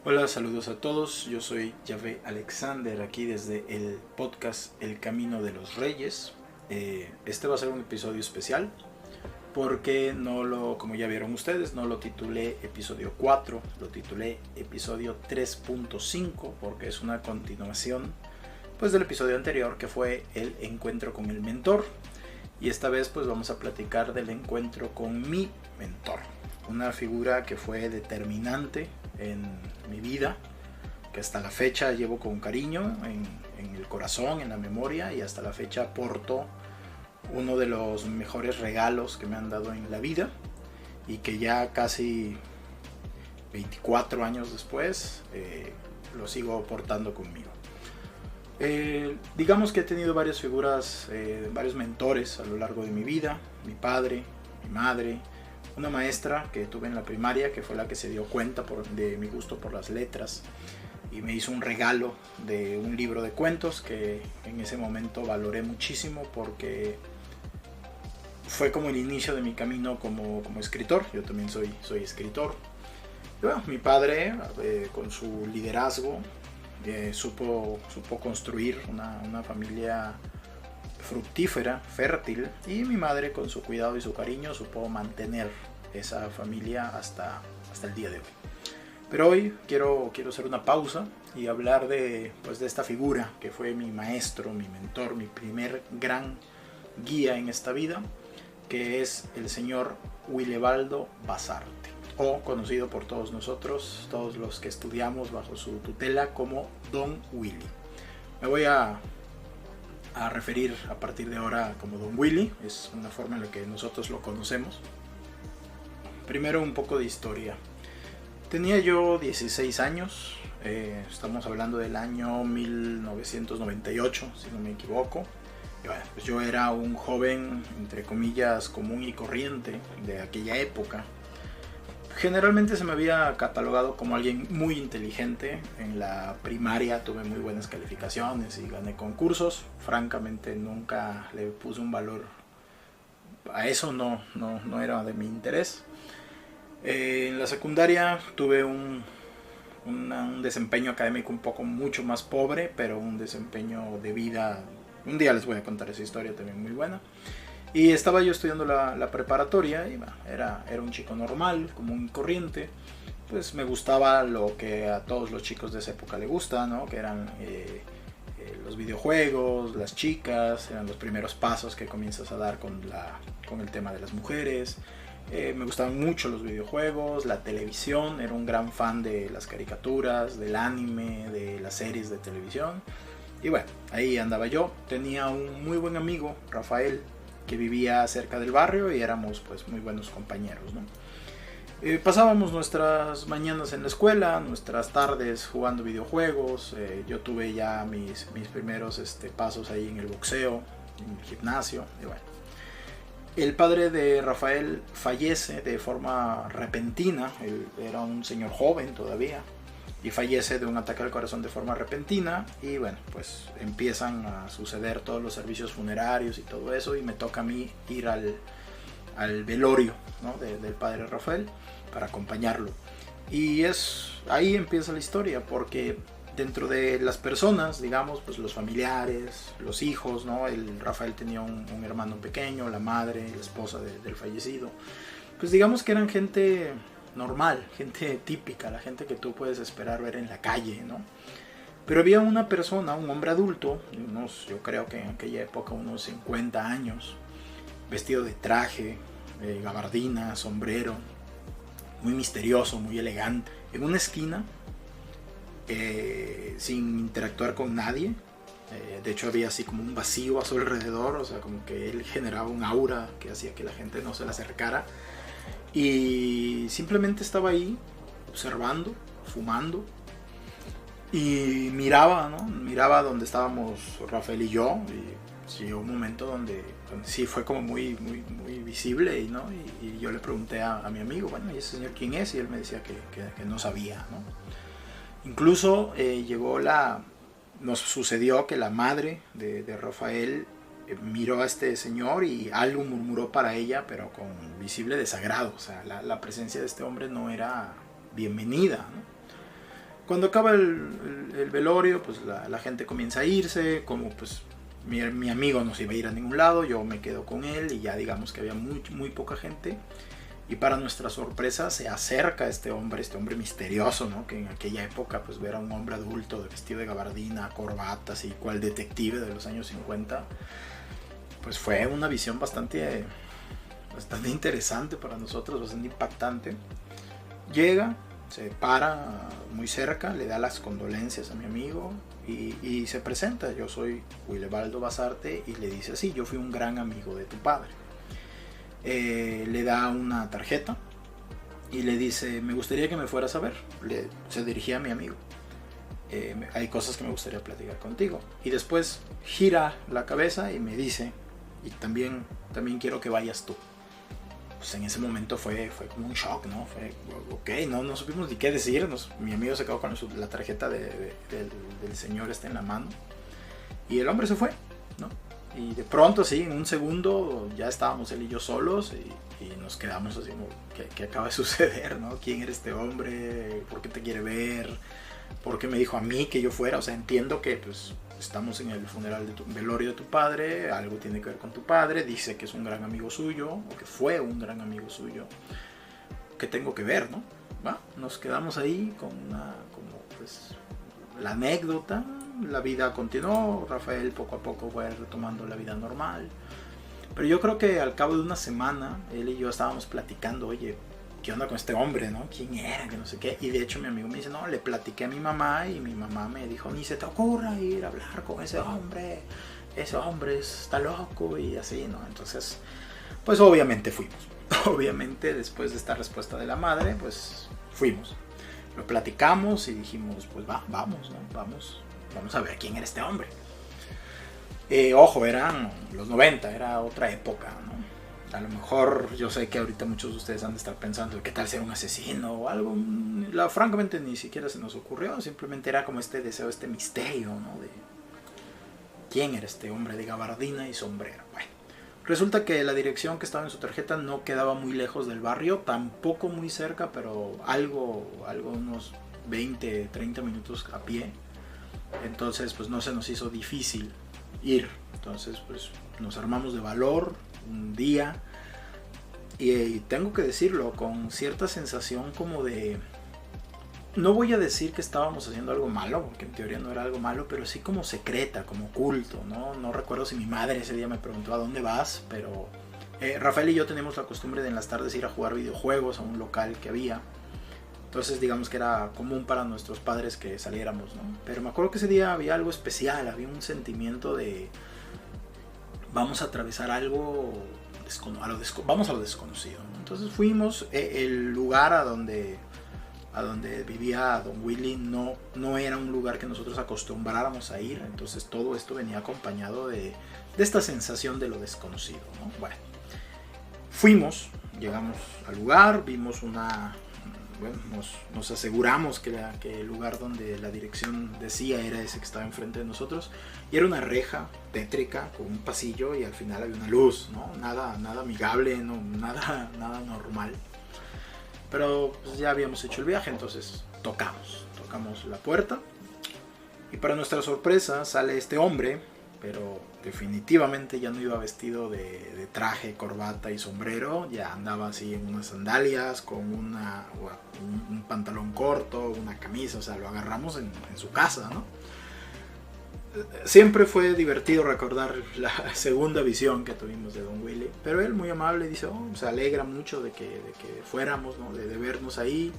Hola, saludos a todos. Yo soy Yahvé Alexander, aquí desde el podcast El Camino de los Reyes. Este va a ser un episodio especial porque como ya vieron ustedes, no lo titulé episodio 4, lo titulé episodio 3.5 porque es una continuación pues del episodio anterior, que fue el encuentro con el mentor. Y esta vez pues vamos a platicar del encuentro con mi mentor, una figura que fue determinante en mi vida, que hasta la fecha llevo con cariño en el corazón, en la memoria, y hasta la fecha porto uno de los mejores regalos que me han dado en la vida, y que ya casi 24 años después lo sigo portando conmigo. Digamos que he tenido varias figuras, varios mentores a lo largo de mi vida: mi padre, mi madre, una maestra que tuve en la primaria, que fue la que se dio cuenta de mi gusto por las letras y me hizo un regalo de un libro de cuentos que en ese momento valoré muchísimo, porque fue como el inicio de mi camino como escritor. Yo también soy escritor. Y bueno, mi padre, con su liderazgo, supo construir una familia fructífera, fértil, y mi madre, con su cuidado y su cariño, supo mantener esa familia hasta el día de hoy. Pero hoy quiero hacer una pausa y hablar de esta figura que fue mi maestro, mi mentor, mi primer gran guía en esta vida, que es el señor Willebaldo Basarte, o conocido por todos nosotros, todos los que estudiamos bajo su tutela, como Don Willy. Me voy a referir a partir de ahora como Don Willy, es una forma en la que nosotros lo conocemos. Primero, un poco de historia. Tenía yo 16 años, estamos hablando del año 1998, si no me equivoco. Y bueno, pues yo era un joven, entre comillas, común y corriente de aquella época. Generalmente se me había catalogado como alguien muy inteligente. En la primaria tuve muy buenas calificaciones y gané concursos. Francamente nunca le puse un valor a eso, no era de mi interés. En la secundaria tuve un desempeño académico mucho más pobre, pero un desempeño de vida, un día les voy a contar esa historia también muy buena. Y estaba yo estudiando la preparatoria y bueno, era un chico normal, común y corriente. Pues me gustaba lo que a todos los chicos de esa época le gusta, ¿no? Que eran los videojuegos, las chicas, eran los primeros pasos que comienzas a dar con el tema de las mujeres. Me gustaban mucho los videojuegos, la televisión, era un gran fan de las caricaturas, del anime, de las series de televisión. Y bueno, ahí andaba yo. Tenía un muy buen amigo, Rafael, que vivía cerca del barrio y éramos pues muy buenos compañeros, ¿no? Pasábamos nuestras mañanas en la escuela, nuestras tardes jugando videojuegos. Yo tuve ya mis primeros pasos ahí en el boxeo, en el gimnasio. Y bueno, el padre de Rafael fallece de forma repentina. Él era un señor joven todavía y fallece de un ataque al corazón de forma repentina. Y bueno, pues empiezan a suceder todos los servicios funerarios y todo eso, y me toca a mí ir al velorio, ¿no? del padre Rafael, para acompañarlo. Y ahí empieza la historia, porque dentro de las personas, digamos, pues los familiares, los hijos, ¿no? El Rafael tenía un hermano pequeño, la madre, la esposa del fallecido. Pues digamos que eran gente normal, gente típica, la gente que tú puedes esperar ver en la calle, ¿no? Pero había una persona, un hombre adulto, yo creo que en aquella época unos 50 años, vestido de traje, gabardina, sombrero, muy misterioso, muy elegante, en una esquina, sin interactuar con nadie. De hecho había así como un vacío a su alrededor, o sea, como que él generaba un aura que hacía que la gente no se le acercara. Y simplemente estaba ahí observando, fumando, y miraba, ¿no? Miraba donde estábamos Rafael y yo. Y llegó un momento donde sí fue como muy visible, ¿no? Y yo le pregunté a mi amigo, bueno, ¿y ese señor quién es? Y él me decía que no sabía, ¿no? Incluso nos sucedió que la madre de Rafael miró a este señor y algo murmuró para ella, pero con visible desagrado. O sea, la presencia de este hombre no era bienvenida, ¿no? Cuando acaba el velorio, pues la gente comienza a irse, como pues mi amigo no se iba a ir a ningún lado, yo me quedo con él y ya digamos que había muy poca gente. Y para nuestra sorpresa se acerca este hombre misterioso, ¿no? Que en aquella época pues ver a un hombre adulto vestido de gabardina, corbatas y cual detective de los años 50, pues fue una visión bastante interesante para nosotros, bastante impactante. Llega, se para muy cerca, le da las condolencias a mi amigo y se presenta. Yo soy Willebaldo Basarte y le dice así: yo fui un gran amigo de tu padre. Le da una tarjeta y le dice: me gustaría que me fueras a ver. Se dirigía a mi amigo. Hay cosas que me gustaría platicar contigo. Y después gira la cabeza y me dice: y también quiero que vayas tú. Pues en ese momento fue como un shock, ¿no? Fue, ok, no supimos ni qué decir. Mi amigo se quedó con la tarjeta del señor en la mano. Y el hombre se fue, ¿no? Y de pronto, sí, en un segundo ya estábamos él y yo solos y nos quedamos así como, ¿qué acaba de suceder, no? ¿Quién era este hombre? ¿Por qué te quiere ver? ¿Por qué me dijo a mí que yo fuera? O sea, entiendo que pues estamos en el funeral velorio de tu padre, algo tiene que ver con tu padre, dice que es un gran amigo suyo, o que fue un gran amigo suyo. ¿Qué tengo que ver, no? ¿Va? Nos quedamos ahí con pues, la anécdota. La vida continuó, Rafael poco a poco fue retomando la vida normal. Pero yo creo que al cabo de una semana, él y yo estábamos platicando: oye, ¿qué onda con este hombre, no? ¿Quién era? Que no sé qué. Y de hecho mi amigo me dice: no, le platiqué a mi mamá y mi mamá me dijo: ni se te ocurra ir a hablar con ese hombre está loco y así, ¿no? Entonces, pues obviamente fuimos. Obviamente después de esta respuesta de la madre, pues fuimos. Lo platicamos y dijimos: pues vamos, ¿no? Vamos a ver quién era este hombre. Ojo, eran los 90, era otra época, ¿no? A lo mejor yo sé que ahorita muchos de ustedes han de estar pensando: ¿qué tal ser un asesino o algo? Francamente ni siquiera se nos ocurrió, simplemente era como este deseo, este misterio, ¿no? De quién era este hombre de gabardina y sombrero. Bueno, resulta que la dirección que estaba en su tarjeta no quedaba muy lejos del barrio, tampoco muy cerca, pero algo unos 20, 30 minutos a pie. Entonces pues no se nos hizo difícil ir. Entonces pues nos armamos de valor un día y tengo que decirlo con cierta sensación como de, no voy a decir que estábamos haciendo algo malo, porque en teoría no era algo malo, pero sí como secreta, como oculto, ¿no? No recuerdo si mi madre ese día me preguntó: ¿a dónde vas? Pero Rafael y yo teníamos la costumbre de en las tardes ir a jugar videojuegos a un local que había. Entonces digamos que era común para nuestros padres que saliéramos, ¿no? Pero me acuerdo que ese día había algo especial, había un sentimiento de vamos a atravesar algo, vamos a lo desconocido, ¿no? Entonces fuimos. El lugar a donde vivía Don Willy no era un lugar que nosotros acostumbráramos a ir. Entonces todo esto venía acompañado de esta sensación de lo desconocido, ¿no? Bueno, fuimos, llegamos al lugar, vimos nos aseguramos que el lugar donde la dirección decía era ese que estaba enfrente de nosotros, y era una reja tétrica con un pasillo y al final había una luz, ¿no? Nada amigable, no, nada normal. Pero pues, ya habíamos hecho el viaje, entonces tocamos la puerta y para nuestra sorpresa sale este hombre, pero definitivamente ya no iba vestido de traje, corbata y sombrero, ya andaba así en unas sandalias, con un pantalón corto, una camisa. O sea, lo agarramos en su casa, ¿no? Siempre fue divertido recordar la segunda visión que tuvimos de Don Willy, pero él muy amable dice: se alegra mucho de que fuéramos, ¿no? de vernos ahí.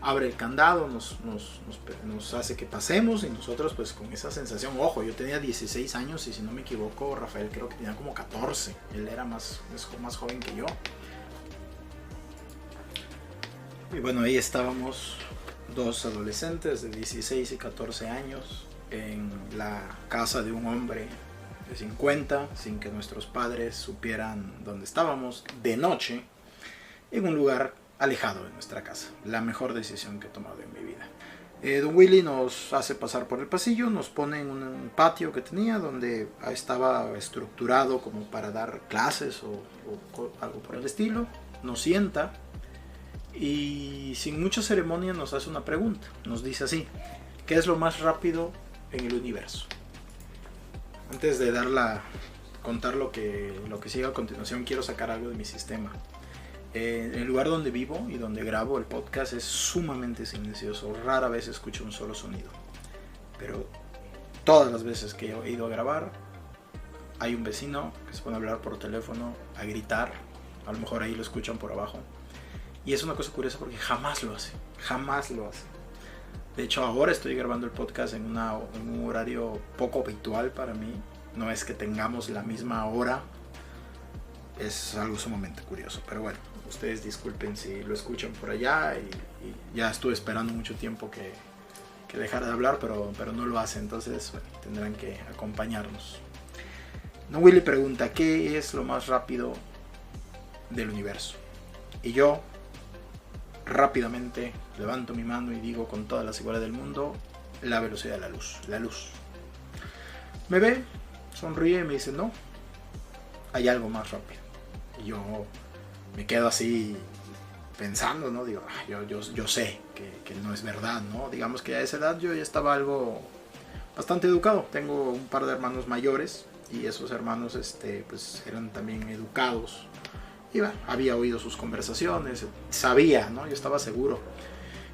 Abre el candado, nos hace que pasemos y nosotros pues con esa sensación. Ojo, yo tenía 16 años y si no me equivoco Rafael creo que tenía como 14, él era más joven que yo. Y bueno, ahí estábamos dos adolescentes de 16 y 14 años en la casa de un hombre de 50, sin que nuestros padres supieran dónde estábamos, de noche, en un lugar alejado de nuestra casa. La mejor decisión que he tomado en mi vida. Don Willy nos hace pasar por el pasillo, nos pone en un patio que tenía donde estaba estructurado como para dar clases o algo por el estilo. Nos sienta y sin mucha ceremonia nos hace una pregunta. Nos dice así: ¿qué es lo más rápido en el universo? Antes de contar lo que sigue a continuación, quiero sacar algo de mi sistema. El lugar donde vivo y donde grabo el podcast es sumamente silencioso. Rara vez escucho un solo sonido. Pero todas las veces que he ido a grabar, hay un vecino que se pone a hablar por teléfono, a gritar. A lo mejor ahí lo escuchan por abajo. Y es una cosa curiosa porque jamás lo hace. Jamás lo hace. De hecho, ahora estoy grabando el podcast en un horario poco habitual para mí. No es que tengamos la misma hora. Es algo sumamente curioso. Pero bueno, ustedes disculpen si lo escuchan por allá. Y ya estuve esperando mucho tiempo que dejara de hablar, pero no lo hace. Entonces, bueno, tendrán que acompañarnos. Don Willy pregunta: ¿qué es lo más rápido del universo? Y yo rápidamente levanto mi mano y digo con toda la seguridad del mundo: la velocidad de la luz. La luz. Me ve, sonríe y me dice: no, hay algo más rápido. Y yo me quedo así pensando, ¿no? Digo, yo sé que no es verdad, ¿no? Digamos que a esa edad yo ya estaba algo bastante educado. Tengo un par de hermanos mayores y esos hermanos pues eran también educados. Y bueno, había oído sus conversaciones, sabía, ¿no? Yo estaba seguro.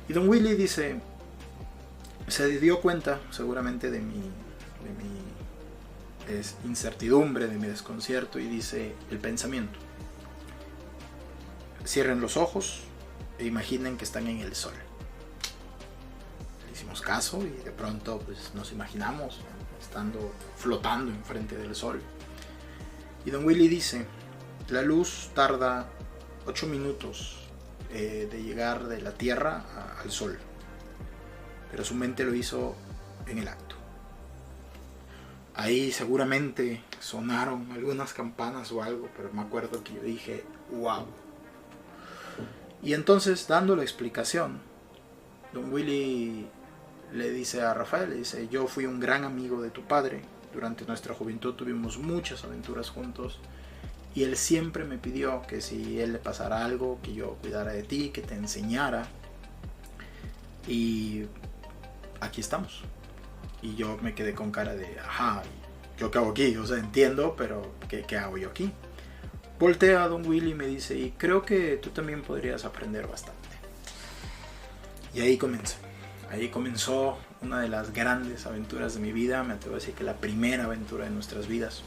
Y Don Willy dice, se dio cuenta seguramente de mi incertidumbre, de mi desconcierto, y dice: el pensamiento. Cierren los ojos e imaginen que están en el sol. Le hicimos caso y de pronto pues nos imaginamos estando flotando enfrente del sol. Y Don Willy dice: la luz tarda 8 minutos de llegar de la Tierra al Sol, pero su mente lo hizo en el acto. Ahí seguramente sonaron algunas campanas o algo, pero me acuerdo que yo dije: wow. Y entonces, dando la explicación, Don Willy le dice a Rafael, le dice: yo fui un gran amigo de tu padre, durante nuestra juventud tuvimos muchas aventuras juntos, y él siempre me pidió que si él le pasara algo, que yo cuidara de ti, que te enseñara. Y aquí estamos. Y yo me quedé con cara de, ajá, ¿yo qué hago aquí? O sea, entiendo, pero ¿qué hago yo aquí? Voltea a Don Willy y me dice: y creo que tú también podrías aprender bastante. Y ahí comenzó una de las grandes aventuras de mi vida. Me atrevo a decir que la primera aventura de nuestras vidas.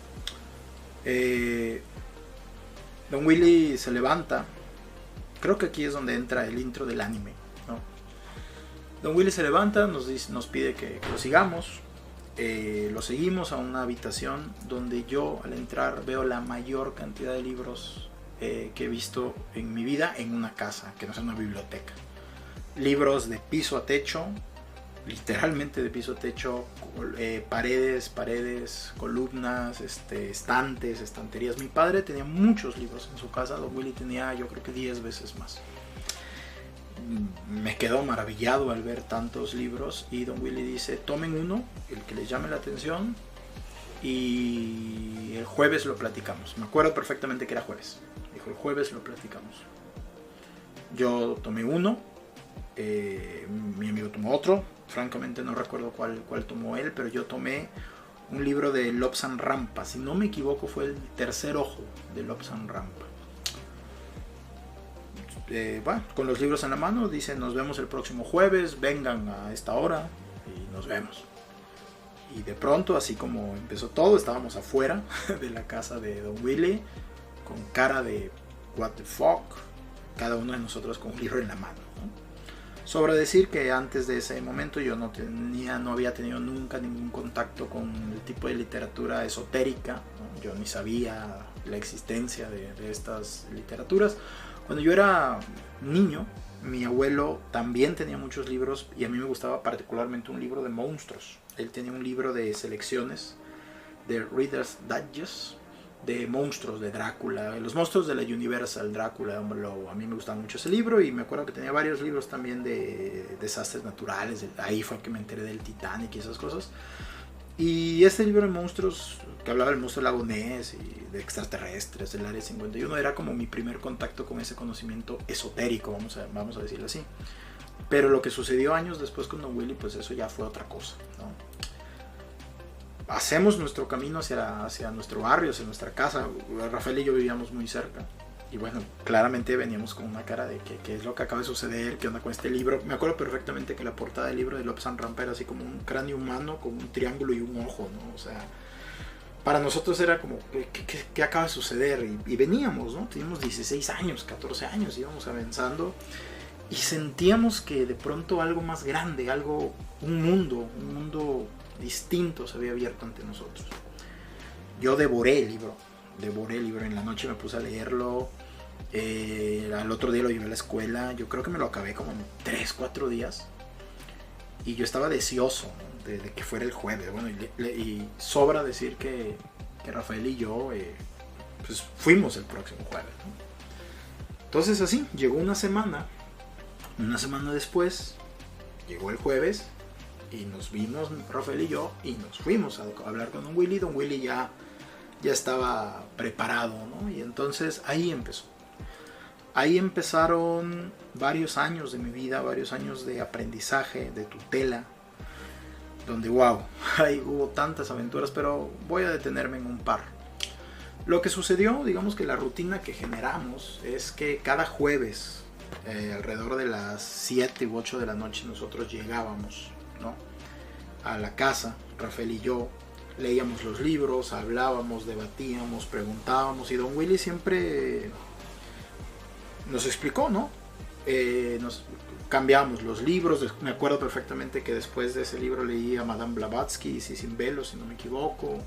Don Willy se levanta. Creo que aquí es donde entra el intro del anime, ¿no? Don Willy se levanta, nos pide que lo sigamos. Lo seguimos a una habitación donde yo, al entrar, veo la mayor cantidad de libros que he visto en mi vida en una casa, que no es una biblioteca. Libros de piso a techo, literalmente de piso a techo, paredes, columnas, estantes, estanterías. Mi padre tenía muchos libros en su casa. Don Willy tenía, yo creo que 10 veces más. Me quedo maravillado al ver tantos libros, y Don Willy dice: tomen uno, el que les llame la atención, y el jueves lo platicamos. Me acuerdo perfectamente que era jueves. Dijo: el jueves lo platicamos. Yo tomé uno, mi amigo tomó otro. Francamente no recuerdo cuál tomó él, pero yo tomé un libro de Lobsang Rampa. Si no me equivoco, fue el tercer ojo de Lobsang Rampa. Bueno, con los libros en la mano, dice: nos vemos el próximo jueves, vengan a esta hora y nos vemos. Y de pronto, así como empezó todo, estábamos afuera de la casa de Don Willy, con cara de what the fuck, cada uno de nosotros con un libro en la mano, ¿no? Sobra decir que antes de ese momento yo no había tenido nunca ningún contacto con el tipo de literatura esotérica, ¿no? Yo ni sabía la existencia de estas literaturas. Cuando yo era niño, mi abuelo también tenía muchos libros, y a mí me gustaba particularmente un libro de monstruos. Él tenía un libro de selecciones de Reader's Digest de monstruos, de Drácula, los monstruos de la Universal, Drácula, Hombre Lobo. A mí me gustaba mucho ese libro, y me acuerdo que tenía varios libros también de desastres naturales. Ahí fue que me enteré del Titanic y esas cosas. Y este libro de monstruos, que hablaba del monstruo del lago Ness y de extraterrestres, del Área 51, era como mi primer contacto con ese conocimiento esotérico, vamos a decirlo así. Pero lo que sucedió años después con Don Willy, pues eso ya fue otra cosa, ¿no? Hacemos nuestro camino hacia nuestro barrio, hacia nuestra casa. Rafael y yo vivíamos muy cerca. Y bueno, claramente veníamos con una cara de qué es lo que acaba de suceder, qué onda con este libro. Me acuerdo perfectamente que la portada del libro de Lobsang Rampa era así como un cráneo humano con un triángulo y un ojo, ¿no? O sea, para nosotros era como, ¿qué acaba de suceder? Y veníamos, ¿no? Teníamos 16 años, 14 años, íbamos avanzando y sentíamos que de pronto algo más grande, un mundo distinto se había abierto ante nosotros. Yo devoré el libro en la noche, me puse a leerlo. Al otro día lo llevé a la escuela. Yo creo que me lo acabé como en 3-4 días. Y yo estaba deseoso, ¿no? de que fuera el jueves. Bueno, y sobra decir que Rafael y yo pues fuimos el próximo jueves, ¿no? Entonces así, llegó una semana después, llegó el jueves y nos vimos Rafael y yo y nos fuimos a hablar con Don Willy. Don Willy ya estaba preparado, ¿no? Y entonces ahí empezó. Ahí empezaron varios años de mi vida, varios años de aprendizaje, de tutela, donde wow, ahí hubo tantas aventuras, pero voy a detenerme en un par. Lo que sucedió, digamos que la rutina que generamos es que cada jueves, alrededor de las 7 u 8 de la noche, nosotros llegábamos, ¿no?, a la casa, Rafael y yo, leíamos los libros, hablábamos, debatíamos, preguntábamos, y Don Willy siempre nos explicó, ¿no? Nos cambiamos los libros. Me acuerdo perfectamente que después de ese libro leí a Madame Blavatsky, Sin Velo, si no me equivoco,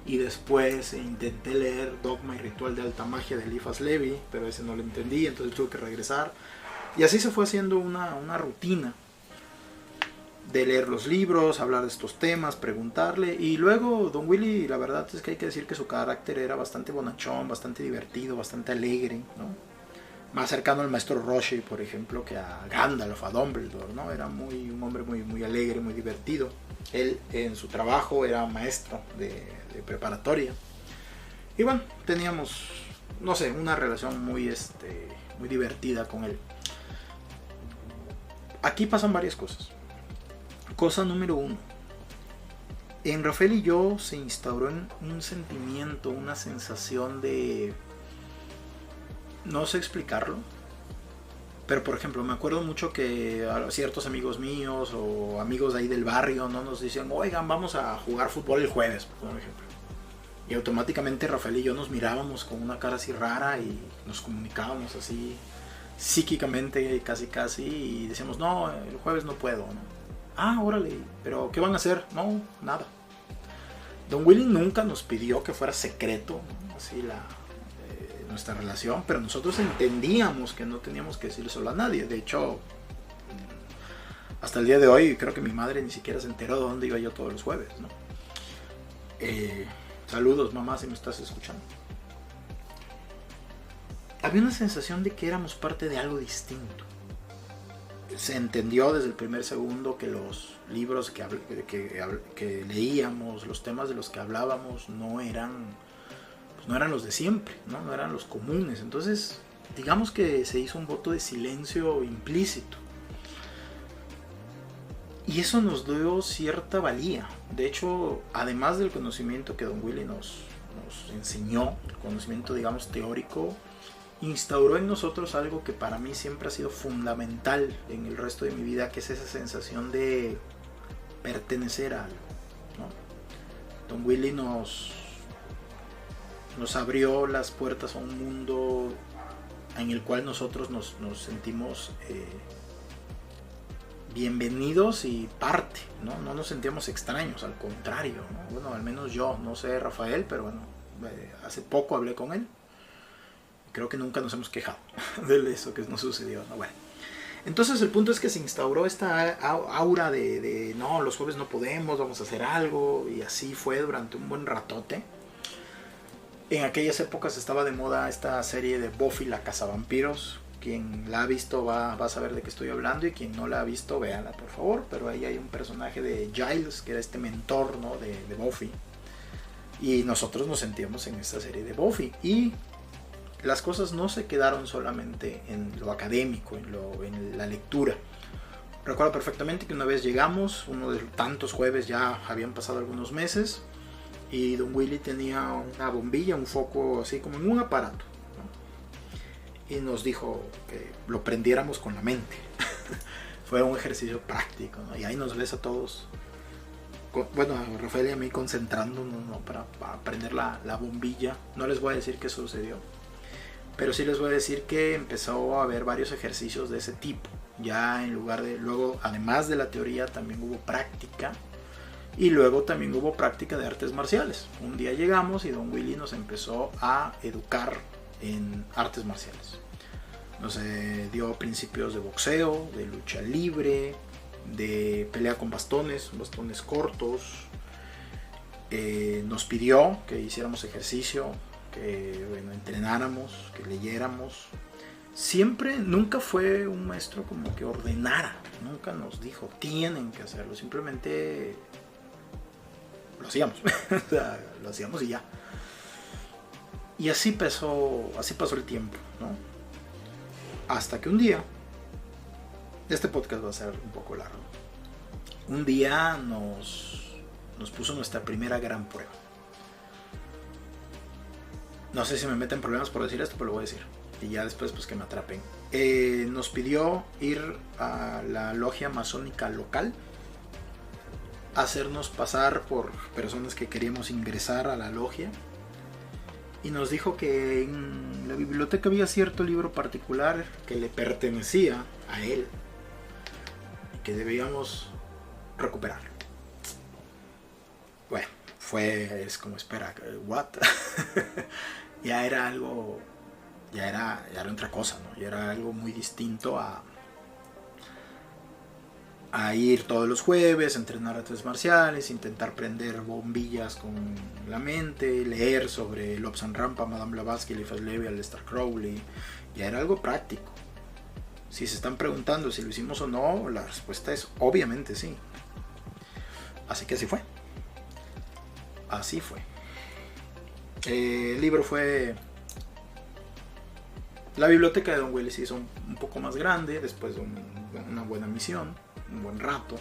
y después intenté leer Dogma y Ritual de Alta Magia de Eliphas Levi, pero ese no lo entendí, entonces tuve que regresar, y así se fue haciendo una rutina de leer los libros, hablar de estos temas, preguntarle. Y luego Don Willy, la verdad es que hay que decir que su carácter era bastante bonachón, bastante divertido, bastante alegre, ¿no? Más cercano al maestro Roshi, por ejemplo, que a Gandalf, a Dumbledore, ¿no? Era un hombre muy alegre, muy divertido. Él en su trabajo era maestro de preparatoria. Y bueno, teníamos, no sé, una relación muy divertida con él. Aquí pasan varias cosas. Cosa número 1. En Rafael y yo se instauró un sentimiento, una sensación de... no sé explicarlo, pero por ejemplo me acuerdo mucho que ciertos amigos míos o amigos de ahí del barrio, ¿no?, nos dicen, oigan, vamos a jugar fútbol el jueves, por ejemplo. Y automáticamente Rafael y yo nos mirábamos con una cara así rara y nos comunicábamos así psíquicamente casi y decíamos, no, el jueves no puedo, ¿no? Ah, órale, pero ¿qué van a hacer? No, nada. Don Willy nunca nos pidió que fuera secreto, ¿no?, así nuestra relación, pero nosotros entendíamos que no teníamos que decírselo a nadie. De hecho, hasta el día de hoy creo que mi madre ni siquiera se enteró de dónde iba yo todos los jueves, ¿no? Saludos, mamá, si me estás escuchando. Había una sensación de que éramos parte de algo distinto. Se entendió desde el primer segundo que los libros que leíamos, los temas de los que hablábamos no eran los de siempre, no eran los comunes. Entonces, digamos que se hizo un voto de silencio implícito. Y eso nos dio cierta valía. De hecho, además del conocimiento que Don Willy nos enseñó, el conocimiento, digamos, teórico, instauró en nosotros algo que para mí siempre ha sido fundamental en el resto de mi vida, que es esa sensación de pertenecer a algo, ¿no? Don Willy nos abrió las puertas a un mundo en el cual nosotros nos sentimos bienvenidos y parte, ¿no? No nos sentíamos extraños, al contrario, ¿no? Bueno, al menos yo, no sé Rafael, pero bueno, hace poco hablé con él. Creo que nunca nos hemos quejado de eso que nos sucedió, ¿no? Bueno, entonces el punto es que se instauró esta aura de no, los jueves no podemos, vamos a hacer algo, y así fue durante un buen ratote. En aquellas épocas estaba de moda esta serie de Buffy la Cazavampiros, Quien la ha visto va a saber de qué estoy hablando, y quien no la ha visto, véala por favor. Pero ahí hay un personaje de Giles, que era este mentor, ¿no?, de Buffy. Y nosotros nos sentíamos en esta serie de Buffy. Y las cosas no se quedaron solamente en lo académico, en la lectura. Recuerdo perfectamente que una vez llegamos, uno de tantos jueves, ya habían pasado algunos meses, y Don Willy tenía una bombilla, un foco así como en un aparato, ¿no? Y nos dijo que lo prendiéramos con la mente. Fue un ejercicio práctico, ¿no? Y ahí nos ves a todos, bueno, a Rafael y a mí concentrándonos, ¿no?, para prender la bombilla. No les voy a decir qué sucedió, pero sí les voy a decir que empezó a haber varios ejercicios de ese tipo. Ya en lugar de, luego, además de la teoría, también hubo práctica. Y luego también hubo práctica de artes marciales. Un día llegamos y Don Willy nos empezó a educar en artes marciales. Nos dio principios de boxeo, de lucha libre, de pelea con bastones cortos. Nos pidió que hiciéramos ejercicio, que entrenáramos, que leyéramos. Siempre, nunca fue un maestro como que ordenara, nunca nos dijo tienen que hacerlo, simplemente lo hacíamos. O sea, lo hacíamos y ya. Y así pasó el tiempo, ¿no? Hasta que un día, este podcast va a ser un poco largo, un día nos puso nuestra primera gran prueba. No sé si me meten problemas por decir esto, pero lo voy a decir. Y ya después pues que me atrapen. Nos pidió ir a la logia masónica local, hacernos pasar por personas que queríamos ingresar a la logia, y nos dijo que en la biblioteca había cierto libro particular que le pertenecía a él y que debíamos recuperarlo. Bueno, es como espera, what? Ya era algo, ya era otra cosa, ¿no? Ya era algo muy distinto a ir todos los jueves, entrenar artes marciales, intentar prender bombillas con la mente, leer sobre Lobsang Rampa, Madame Blavatsky, Eliphas Levi, Aleister Crowley. Ya era algo práctico. Si se están preguntando si lo hicimos o no, la respuesta es obviamente sí. Así que así fue. Así fue. El libro fue... La biblioteca de Don Willy se hizo un poco más grande después de una buena misión, un buen rato.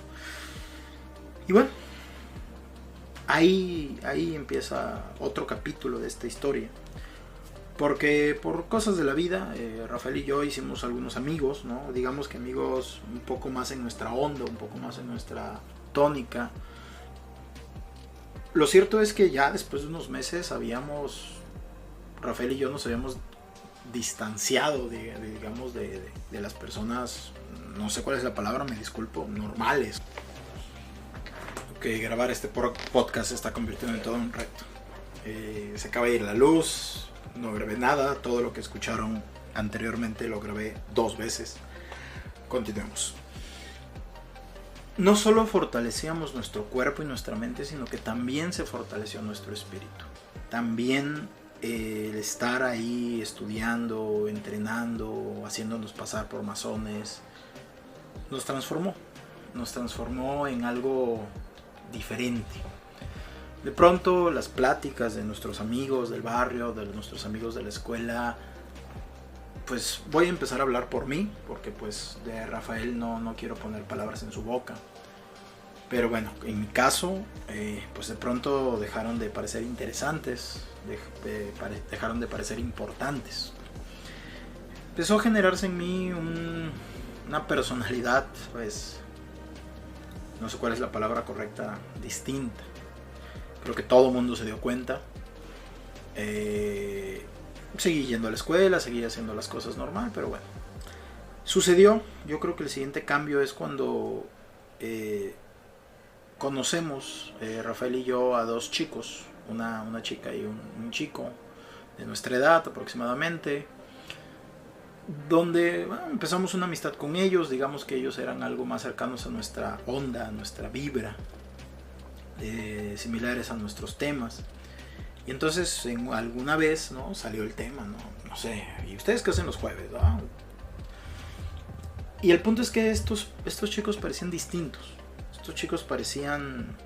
Y bueno, ahí empieza otro capítulo de esta historia. Porque por cosas de la vida, Rafael y yo hicimos algunos amigos, ¿no? Digamos que amigos un poco más en nuestra onda, un poco más en nuestra tónica. Lo cierto es que ya después de unos meses Rafael y yo nos habíamos distanciado de las personas, no sé cuál es la palabra, me disculpo, normales. Que grabar este podcast se está convirtiendo en todo un reto. Se acaba de ir la luz, no grabé nada, todo lo que escucharon anteriormente lo grabé 2 veces. Continuemos. No solo fortalecíamos nuestro cuerpo y nuestra mente, sino que también se fortaleció nuestro espíritu. También el estar ahí estudiando, entrenando, haciéndonos pasar por masones, nos transformó en algo diferente. De pronto las pláticas de nuestros amigos del barrio, de nuestros amigos de la escuela, pues voy a empezar a hablar por mí, porque pues de Rafael no quiero poner palabras en su boca. Pero bueno, en mi caso, pues de pronto dejaron de parecer interesantes, dejaron de parecer importantes. Empezó a generarse en mí una personalidad, pues, no sé cuál es la palabra correcta, distinta. Creo que todo el mundo se dio cuenta. Seguí yendo a la escuela, seguí haciendo las cosas normal, pero bueno. Sucedió, yo creo que el siguiente cambio es cuando conocemos, Rafael y yo, a 2 chicos, una chica y un chico de nuestra edad aproximadamente, donde empezamos una amistad con ellos. Digamos que ellos eran algo más cercanos a nuestra onda, a nuestra vibra, similares a nuestros temas. Y entonces alguna vez, ¿no?, salió el tema, no sé, ¿y ustedes qué hacen los jueves? Y el punto es que estos chicos parecían distintos. Estos chicos parecían...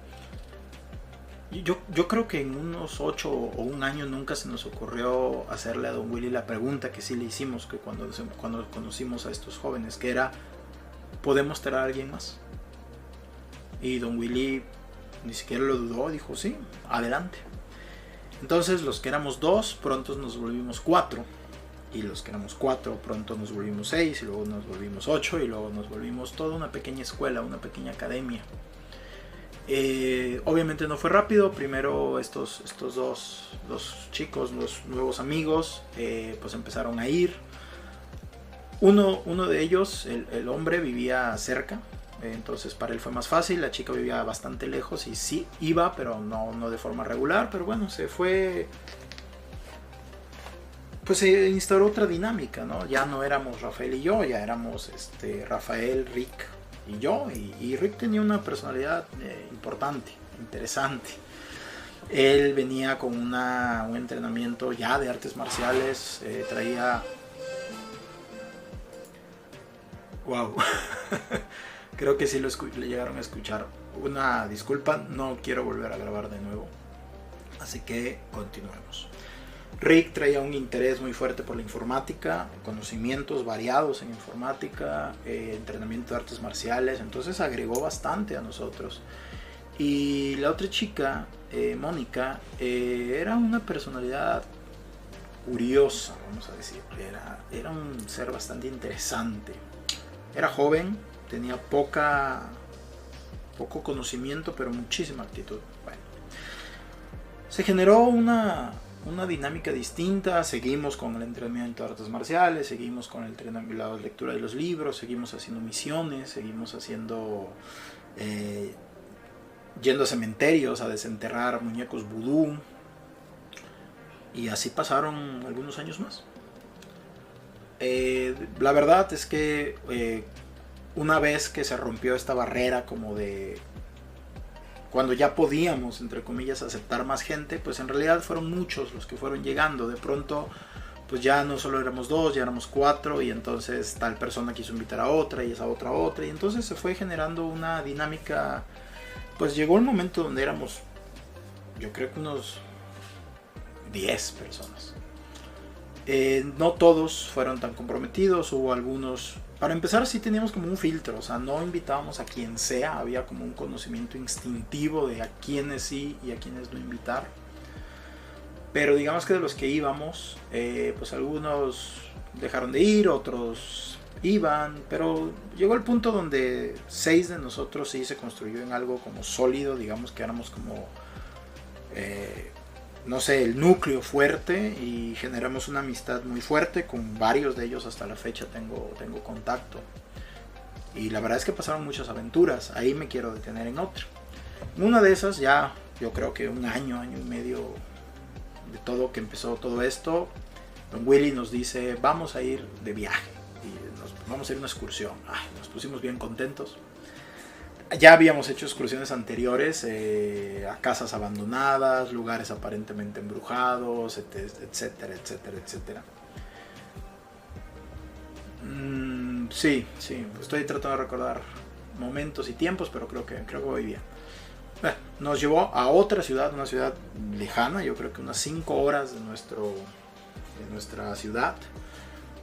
Yo creo que en unos 8 o un año nunca se nos ocurrió hacerle a Don Willy la pregunta que sí le hicimos que cuando conocimos a estos jóvenes, que era, ¿podemos traer a alguien más? Y Don Willy ni siquiera lo dudó, dijo sí, adelante. Entonces los que éramos 2 pronto nos volvimos 4, y los que éramos 4 pronto nos volvimos 6, y luego nos volvimos 8, y luego nos volvimos toda una pequeña escuela, una pequeña academia. Obviamente no fue rápido. Primero estos dos chicos, los nuevos amigos, pues empezaron a ir. Uno de ellos, el hombre, vivía cerca, entonces para él fue más fácil. La chica vivía bastante lejos y sí iba, pero no de forma regular. Pero bueno, se fue, pues se instauró otra dinámica, ¿no? Ya no éramos Rafael y yo, ya éramos Rafael, Rick y yo, y Rick tenía una personalidad importante, interesante. Él venía con un entrenamiento ya de artes marciales, traía... Wow, creo que sí lo llegaron a escuchar. Una disculpa, no quiero volver a grabar de nuevo, así que continuemos. Rick traía un interés muy fuerte por la informática, conocimientos variados en informática, entrenamiento de artes marciales, entonces agregó bastante a nosotros. Y la otra chica, Mónica, era una personalidad curiosa, vamos a decir. Era un ser bastante interesante. Era joven, tenía poco conocimiento, pero muchísima actitud. Bueno, se generó una dinámica distinta. Seguimos con el entrenamiento de artes marciales, seguimos con la lectura de los libros, seguimos haciendo misiones, seguimos haciendo yendo a cementerios a desenterrar muñecos vudú, y así pasaron algunos años más. La verdad es que una vez que se rompió esta barrera, como de cuando ya podíamos, entre comillas, aceptar más gente, pues en realidad fueron muchos los que fueron llegando. De pronto, pues ya no solo éramos 2, ya éramos 4, y entonces tal persona quiso invitar a otra, y esa otra, y entonces se fue generando una dinámica. Pues llegó el momento donde éramos, yo creo que unos 10 personas. No todos fueron tan comprometidos, hubo algunos... Para empezar, sí teníamos como un filtro, o sea, no invitábamos a quien sea, había como un conocimiento instintivo de a quienes sí y a quienes no invitar. Pero digamos que de los que íbamos, pues algunos dejaron de ir, otros iban, pero llegó el punto donde 6 de nosotros sí se construyó en algo como sólido, digamos que éramos como, no sé, el núcleo fuerte, y generamos una amistad muy fuerte. Con varios de ellos hasta la fecha tengo contacto, y la verdad es que pasaron muchas aventuras. Ahí me quiero detener en otra. Una de esas, ya yo creo que un año y medio de todo que empezó todo esto, Don Willy nos dice, vamos a ir de viaje y vamos a ir a una excursión. Nos pusimos bien contentos. Ya habíamos hecho excursiones anteriores a casas abandonadas, lugares aparentemente embrujados, etcétera, etcétera, etcétera. Sí, estoy tratando de recordar momentos y tiempos, pero creo que voy bien. Nos llevó a otra ciudad, una ciudad lejana, yo creo que unas 5 horas de nuestra ciudad.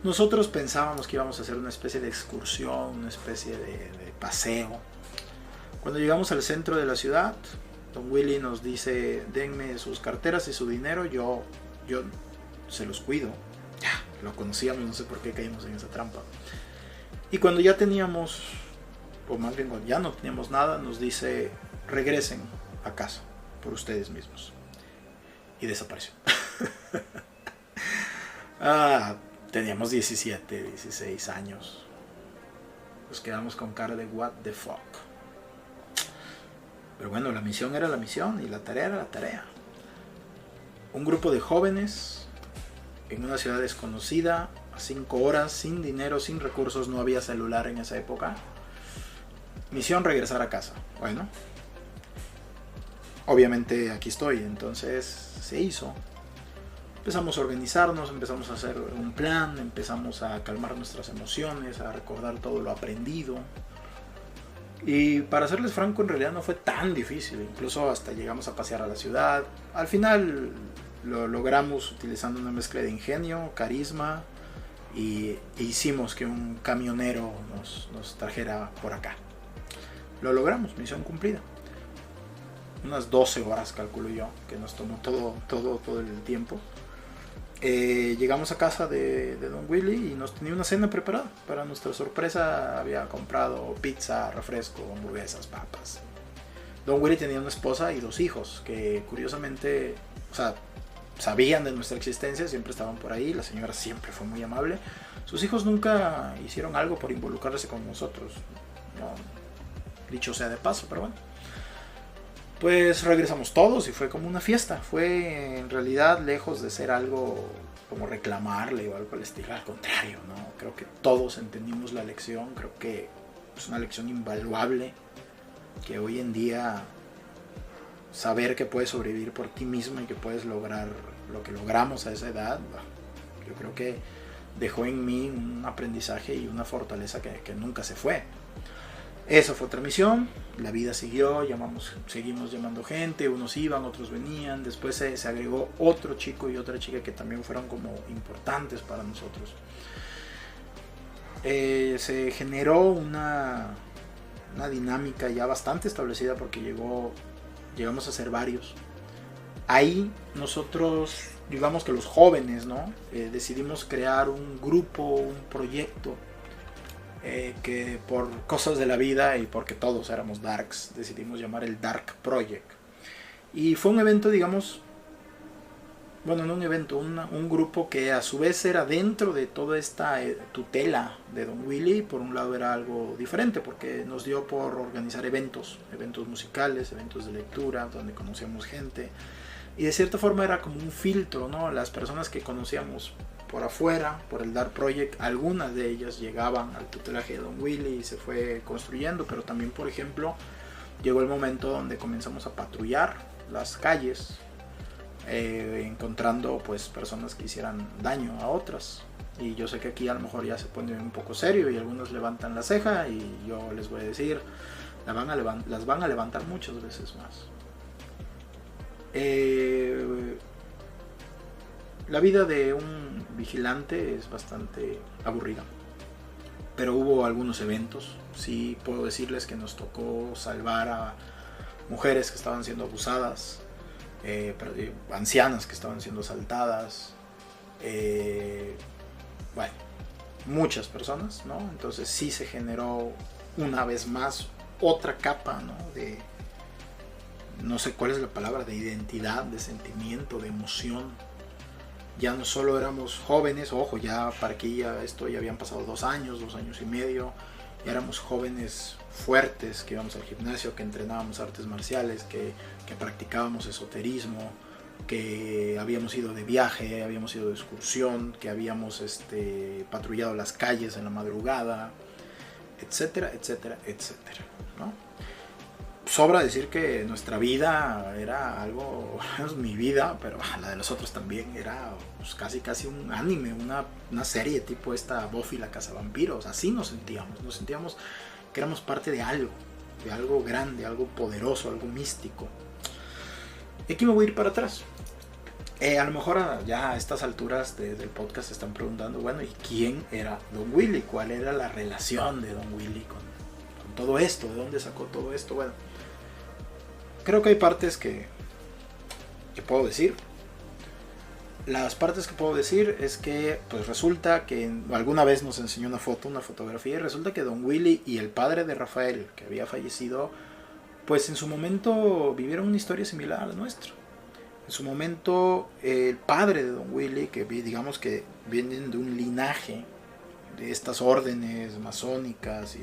Nosotros pensábamos que íbamos a hacer una especie de excursión, una especie de paseo. Cuando llegamos al centro de la ciudad, Don Willy nos dice, denme sus carteras y su dinero, yo se los cuido. Lo conocíamos, no sé por qué caímos en esa trampa. Y cuando ya teníamos, o más bien cuando ya no teníamos nada, nos dice, regresen a casa por ustedes mismos. Y desapareció. Teníamos 17, 16 años. Nos quedamos con cara de what the fuck. Pero bueno, la misión era la misión y la tarea era la tarea. Un grupo de jóvenes en una ciudad desconocida, a 5 horas, sin dinero, sin recursos, no había celular en esa época. Misión, regresar a casa. Bueno, obviamente aquí estoy, entonces se hizo. Empezamos a organizarnos, empezamos a hacer un plan, empezamos a calmar nuestras emociones, a recordar todo lo aprendido. Y para serles franco, en realidad no fue tan difícil, incluso hasta llegamos a pasear a la ciudad. Al final lo logramos utilizando una mezcla de ingenio, carisma, y hicimos que un camionero nos trajera por acá. Lo logramos, misión cumplida. Unas 12 horas calculo yo, que nos tomó todo el tiempo. Llegamos a casa de Don Willy y nos tenía una cena preparada. Para nuestra sorpresa había comprado pizza, refresco, hamburguesas, papas. Don Willy tenía una esposa y 2 hijos que curiosamente, o sea, sabían de nuestra existencia, siempre estaban por ahí. La señora siempre fue muy amable. Sus hijos nunca hicieron algo por involucrarse con nosotros, no, dicho sea de paso, pero bueno. Pues regresamos todos y fue como una fiesta. Fue en realidad, lejos de ser algo como reclamarle o algo por el estilo, al contrario, ¿no? Creo que todos entendimos la lección. Creo que es una lección invaluable, que hoy en día saber que puedes sobrevivir por ti mismo y que puedes lograr lo que logramos a esa edad, yo creo que dejó en mí un aprendizaje y una fortaleza que nunca se fue. Esa fue otra misión, la vida siguió, seguimos llamando gente, unos iban, otros venían, después se agregó otro chico y otra chica que también fueron como importantes para nosotros. Se generó una dinámica ya bastante establecida porque llegamos a ser varios. Ahí nosotros, digamos que los jóvenes, ¿no? Decidimos crear un grupo, un proyecto, que por cosas de la vida y porque todos éramos darks, decidimos llamar el Dark Project. Y fue un evento, digamos, bueno, no un evento, un grupo que a su vez era dentro de toda esta tutela de Don Willy. Por un lado era algo diferente porque nos dio por organizar eventos musicales, eventos de lectura, donde conocíamos gente. Y de cierta forma era como un filtro, ¿no? Las personas que conocíamos por afuera, por el Dark Project, algunas de ellas llegaban al tutelaje de Don Willy y se fue construyendo, pero también, por ejemplo, llegó el momento donde comenzamos a patrullar las calles, encontrando pues personas que hicieran daño a otras. Y yo sé que aquí a lo mejor ya se pone un poco serio y algunos levantan la ceja, y yo les voy a decir, las van a levantar muchas veces más. La vida de un vigilante es bastante aburrida, pero hubo algunos eventos. Sí puedo decirles que nos tocó salvar a mujeres que estaban siendo abusadas, ancianas que estaban siendo asaltadas, bueno, muchas personas, ¿no? Entonces sí se generó una vez más otra capa, ¿no? De, no sé cuál es la palabra, de identidad, de sentimiento, de emoción. Ya no solo éramos jóvenes, ojo, ya para aquí ya habían pasado 2 años y medio. Ya éramos jóvenes fuertes, que íbamos al gimnasio, que entrenábamos artes marciales, que practicábamos esoterismo, que habíamos ido de viaje, habíamos ido de excursión, que habíamos patrullado las calles en la madrugada, etcétera, etcétera, etcétera, ¿no? Sobra decir que nuestra vida era algo, mi vida, pero la de los otros también, era pues, casi un anime, una serie tipo esta Buffy la cazavampiros. Así nos sentíamos que éramos parte de algo grande, algo poderoso, algo místico. Y aquí me voy a ir para atrás. A lo mejor ya a estas alturas del podcast se están preguntando, bueno, ¿y quién era Don Willy? ¿Cuál era la relación de Don Willy con todo esto? ¿De dónde sacó todo esto? Bueno, creo que hay partes que puedo decir. Las partes que puedo decir es que pues resulta que alguna vez nos enseñó una fotografía, y resulta que Don Willy y el padre de Rafael, que había fallecido, pues en su momento vivieron una historia similar a la nuestra. En su momento el padre de Don Willy, que digamos que vienen de un linaje de estas órdenes masónicas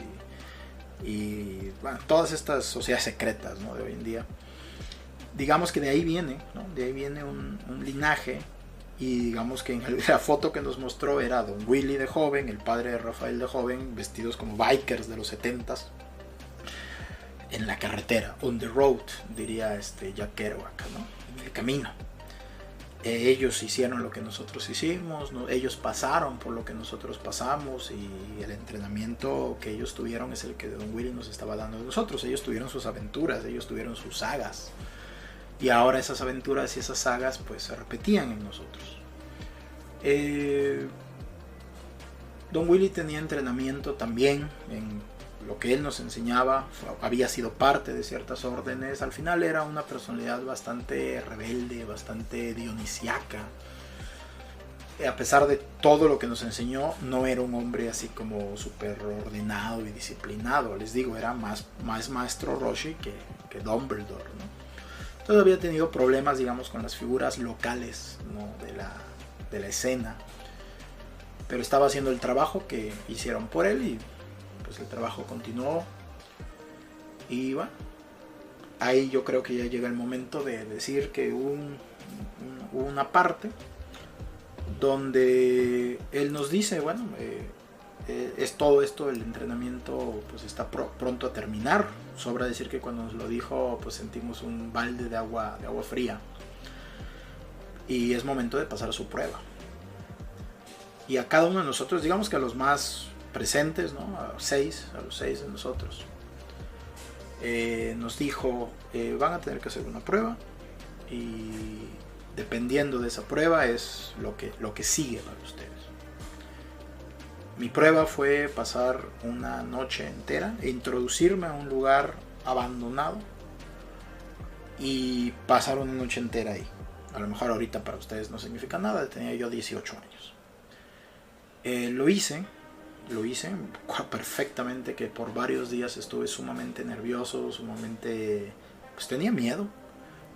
y bueno, todas estas sociedades secretas, ¿no? De hoy en día, digamos que de ahí viene, ¿no? De ahí viene un linaje. Y digamos que en la foto que nos mostró era Don Willy de joven, el padre de Rafael de joven, vestidos como bikers de los 70s, en la carretera, on the road, diría Jack Kerouac, ¿no? En el camino. Ellos hicieron lo que nosotros hicimos, ellos pasaron por lo que nosotros pasamos, y el entrenamiento que ellos tuvieron es el que Don Willy nos estaba dando a nosotros. Ellos tuvieron sus aventuras, ellos tuvieron sus sagas, y ahora esas aventuras y esas sagas pues se repetían en nosotros. Don Willy tenía entrenamiento también en lo que él nos enseñaba, había sido parte de ciertas órdenes. Al final era una personalidad bastante rebelde, bastante dionisiaca. A pesar de todo lo que nos enseñó, no era un hombre así como súper ordenado y disciplinado. Les digo, era más maestro Roshi que Dumbledore, ¿no? Entonces había tenido problemas, digamos, con las figuras locales, ¿no?, de la escena. Pero estaba haciendo el trabajo que hicieron por él, y pues el trabajo continuó. Y bueno, ahí yo creo que ya llega el momento de decir que hubo una parte donde él nos dice, bueno, es todo esto, el entrenamiento pues está pronto a terminar. Sobra decir que cuando nos lo dijo pues sentimos un balde de agua fría, y es momento de pasar a su prueba. Y a cada uno de nosotros, digamos que a los más presentes, ¿no?, a los seis de nosotros, nos dijo, van a tener que hacer una prueba, y dependiendo de esa prueba es lo que sigue para ustedes. Mi prueba fue pasar una noche entera e introducirme a un lugar abandonado y pasar una noche entera ahí. A lo mejor ahorita para ustedes no significa nada, tenía yo 18 años. Lo hice perfectamente, que por varios días estuve sumamente nervioso, pues tenía miedo.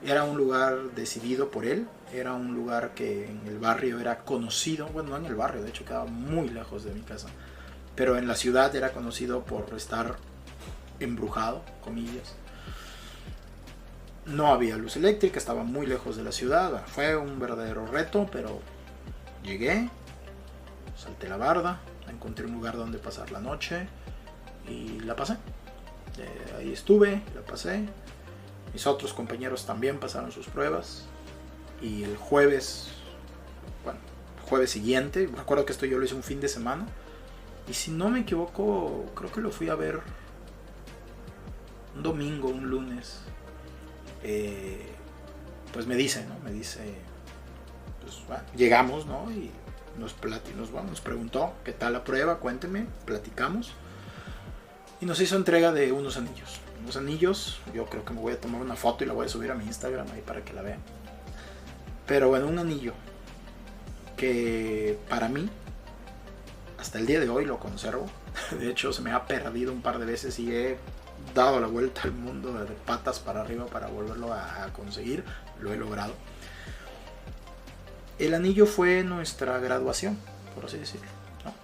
Era un lugar decidido por él, era un lugar que en el barrio era conocido, bueno, no en el barrio, de hecho quedaba muy lejos de mi casa, pero en la ciudad era conocido por estar embrujado, comillas. No había luz eléctrica, estaba muy lejos de la ciudad. Fue un verdadero reto, pero llegué, salté la barda, encontré un lugar donde pasar la noche y la pasé. Ahí estuve, la pasé. Mis otros compañeros también pasaron sus pruebas, y el jueves siguiente, recuerdo que esto yo lo hice un fin de semana, y si no me equivoco creo que lo fui a ver un domingo, un lunes. Pues me dice, pues, bueno, llegamos, ¿no?, y nos preguntó qué tal la prueba, cuénteme, platicamos, y nos hizo entrega de unos anillos. Yo creo que me voy a tomar una foto y la voy a subir a mi Instagram ahí para que la vean. Pero bueno, un anillo que para mí hasta el día de hoy lo conservo. De hecho se me ha perdido un par de veces y he dado la vuelta al mundo de patas para arriba para volverlo a conseguir. Lo he logrado. El anillo fue nuestra graduación, por así decirlo, ¿no?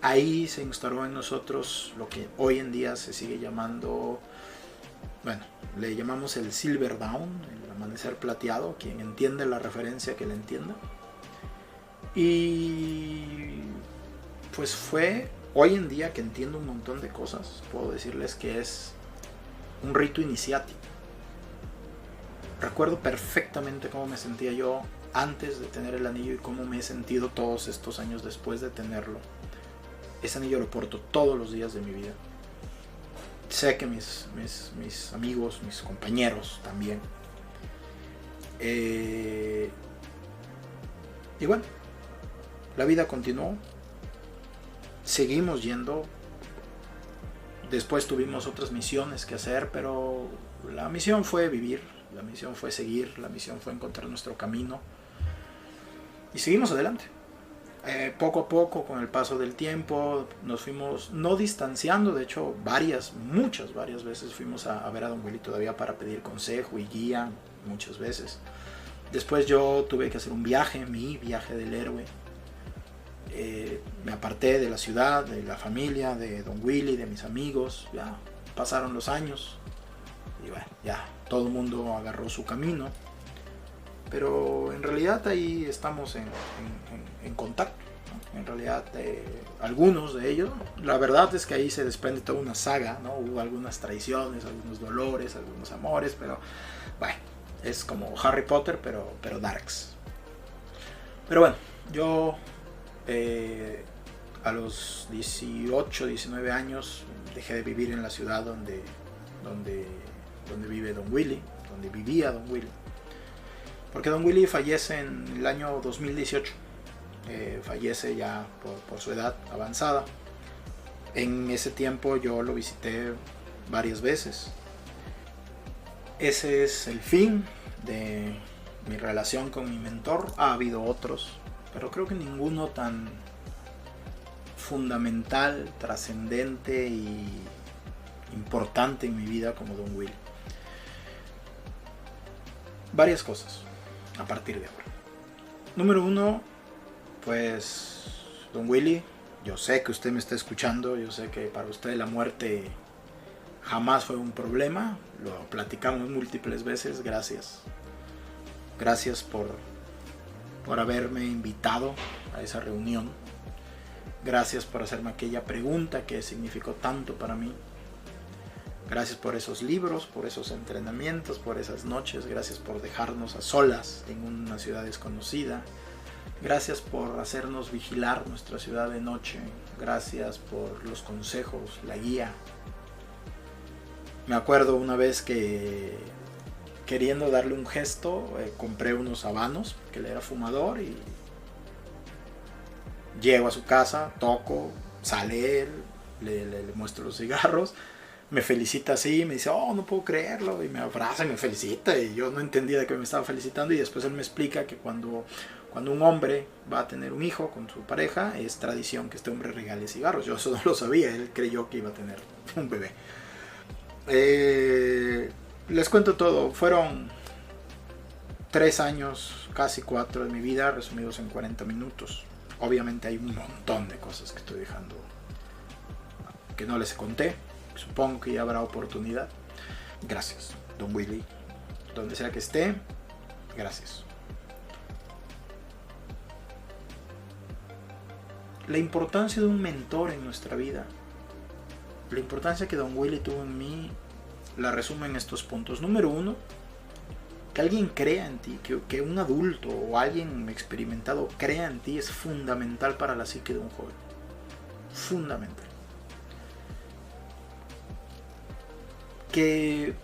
Ahí se instauró en nosotros lo que hoy en día se sigue llamando, bueno, le llamamos el Silver Dawn, el amanecer plateado. Quien entiende la referencia, que la entienda. Y pues fue, hoy en día que entiendo un montón de cosas, puedo decirles que es un rito iniciático. Recuerdo perfectamente cómo me sentía yo antes de tener el anillo y cómo me he sentido todos estos años después de tenerlo. Ese anillo lo porto todos los días de mi vida. Sé que mis amigos, mis compañeros también. Y bueno, la vida continuó. Seguimos yendo. Después tuvimos otras misiones que hacer, pero la misión fue vivir, la misión fue seguir, la misión fue encontrar nuestro camino. Y seguimos adelante. Poco a poco, con el paso del tiempo, nos fuimos no distanciando. De hecho, varias veces fuimos a ver a Don Willy todavía para pedir consejo y guía, muchas veces. Después yo tuve que hacer un viaje, mi viaje del héroe. Me aparté de la ciudad, de la familia, de Don Willy, de mis amigos. Ya pasaron los años y bueno, ya todo el mundo agarró su camino. Pero en realidad ahí estamos en contacto, ¿no? En realidad algunos de ellos, la verdad es que ahí se desprende toda una saga, ¿no? Hubo algunas traiciones, algunos dolores, algunos amores, pero bueno, es como Harry Potter, pero darks. Pero bueno, yo a los 18, 19 años dejé de vivir en la ciudad donde vive Don Willy, donde vivía Don Willy. Porque Don Willy fallece en el año 2018. Fallece ya por su edad avanzada. En ese tiempo yo lo visité varias veces. Ese es el fin de mi relación con mi mentor. Ha habido otros, pero creo que ninguno tan fundamental, trascendente y importante en mi vida como Don Willy. Varias cosas a partir de ahora. Número 1, pues Don Willy, yo sé que usted me está escuchando, yo sé que para usted la muerte jamás fue un problema, lo platicamos múltiples veces, gracias. Gracias por haberme invitado a esa reunión. Gracias por hacerme aquella pregunta que significó tanto para mí. Gracias por esos libros, por esos entrenamientos, por esas noches. Gracias por dejarnos a solas en una ciudad desconocida. Gracias por hacernos vigilar nuestra ciudad de noche. Gracias por los consejos, la guía. Me acuerdo una vez que, queriendo darle un gesto, compré unos habanos, porque él era fumador, y llego a su casa, toco, sale él, le muestro los cigarros, me felicita así, me dice, oh, no puedo creerlo, y me abraza y me felicita, y yo no entendía de qué me estaba felicitando, y después él me explica que cuando un hombre va a tener un hijo con su pareja, es tradición que este hombre regale cigarros. Yo eso no lo sabía, él creyó que iba a tener un bebé. Les cuento todo, fueron 3 años, casi 4 de mi vida, resumidos en 40 minutos. Obviamente hay un montón de cosas que estoy dejando que no les conté. Supongo que ya habrá oportunidad. Gracias, Don Willy. Donde sea que esté, gracias. La importancia de un mentor en nuestra vida. La importancia que Don Willy tuvo en mí la resumo en estos puntos. Número 1, que alguien crea en ti, que un adulto o alguien experimentado crea en ti es fundamental para la psique de un joven. Fundamental. Que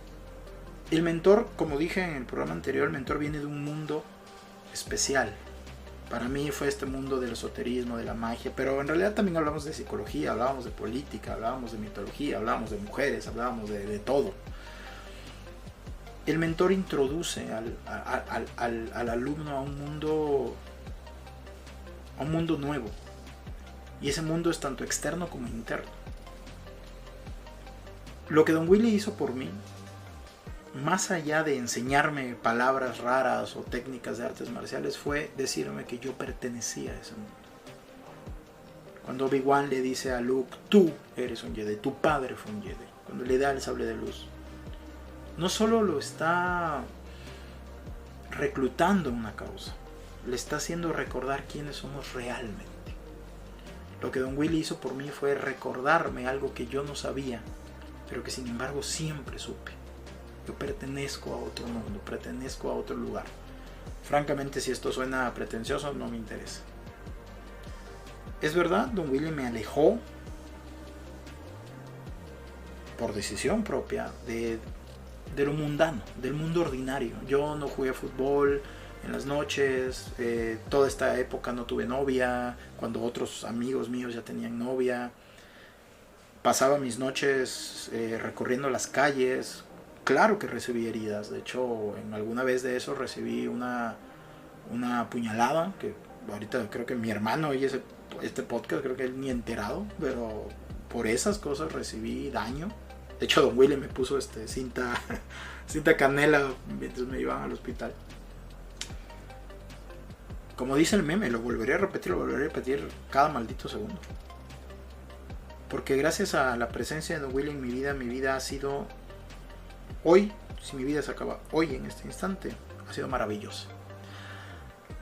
el mentor, como dije en el programa anterior, el mentor viene de un mundo especial. Para mí fue este mundo del esoterismo, de la magia, pero en realidad también hablamos de psicología, hablábamos de política, hablábamos de mitología, hablábamos de mujeres, hablábamos de todo. El mentor introduce al alumno a un mundo nuevo, y ese mundo es tanto externo como interno. Lo que Don Willy hizo por mí, más allá de enseñarme palabras raras o técnicas de artes marciales, fue decirme que yo pertenecía a ese mundo. Cuando Obi-Wan le dice a Luke, tú eres un Jedi, tu padre fue un Jedi, cuando le da el sable de luz, no solo lo está reclutando en una causa, le está haciendo recordar quiénes somos realmente. Lo que Don Willy hizo por mí fue recordarme algo que yo no sabía, pero que sin embargo siempre supe. Yo pertenezco a otro mundo, pertenezco a otro lugar. Francamente, si esto suena pretencioso, no me interesa. Es verdad, Don Willy me alejó por decisión propia de lo mundano, del mundo ordinario. Yo no jugué fútbol en las noches, toda esta época no tuve novia, cuando otros amigos míos ya tenían novia. Pasaba mis noches recorriendo las calles. Claro que recibí heridas, de hecho en alguna vez de eso recibí una puñalada, que ahorita creo que mi hermano oye este podcast, creo que él ni enterado, pero por esas cosas recibí daño. De hecho Don Willy me puso cinta canela mientras me iban al hospital. Como dice el meme, lo volveré a repetir cada maldito segundo. Porque gracias a la presencia de Don Willy en mi vida ha sido... Hoy, si mi vida se acaba hoy en este instante, ha sido maravillosa.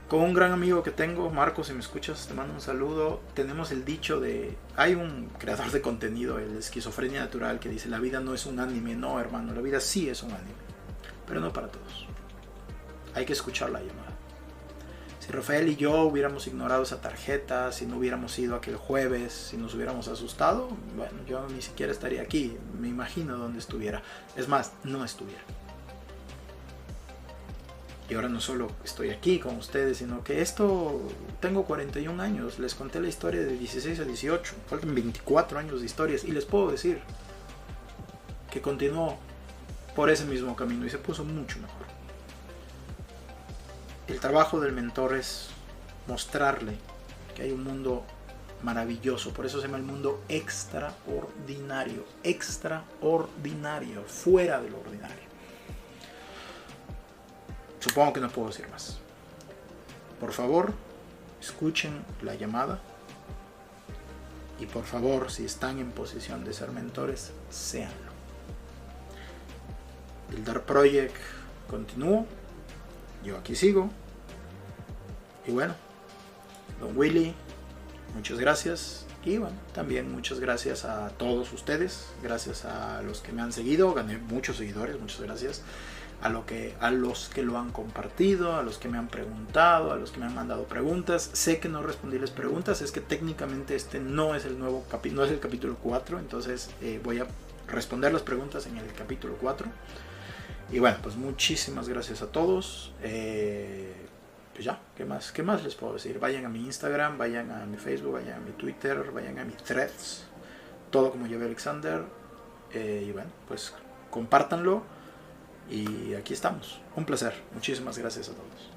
Con un gran amigo que tengo, Marcos, si me escuchas, te mando un saludo. Tenemos el dicho de... Hay un creador de contenido, el Esquizofrenia Natural, que dice: la vida no es un anime. No, hermano, la vida sí es un anime, pero no para todos. Hay que escuchar la llamada. Si Rafael y yo hubiéramos ignorado esa tarjeta, si no hubiéramos ido aquel jueves, si nos hubiéramos asustado, bueno, yo ni siquiera estaría aquí. Me imagino dónde estuviera. Es más, no estuviera. Y ahora no solo estoy aquí con ustedes, sino que tengo 41 años. Les conté la historia de 16 a 18. Faltan 24 años de historias. Y les puedo decir que continuó por ese mismo camino y se puso mucho mejor. El trabajo del mentor es mostrarle que hay un mundo maravilloso. Por eso se llama el mundo extraordinario. Extraordinario. Fuera de lo ordinario. Supongo que no puedo decir más. Por favor, escuchen la llamada. Y por favor, si están en posición de ser mentores, séanlo. El Dark Project continúa. Yo aquí sigo. Y bueno, Don Willy, muchas gracias. Y bueno, también muchas gracias a todos ustedes. Gracias a los que me han seguido. Gané muchos seguidores, muchas gracias. A los que lo han compartido, a los que me han preguntado, a los que me han mandado preguntas. Sé que no respondí las preguntas, es que técnicamente este no es el nuevo capítulo, no es el capítulo 4, entonces voy a responder las preguntas en el capítulo 4. Y bueno, pues muchísimas gracias a todos. Pues ya, ¿qué más les puedo decir? Vayan a mi Instagram, vayan a mi Facebook, vayan a mi Twitter, vayan a mi Threads, todo como Javier Alexander. Y bueno, pues compártanlo. Y aquí estamos. Un placer. Muchísimas gracias a todos.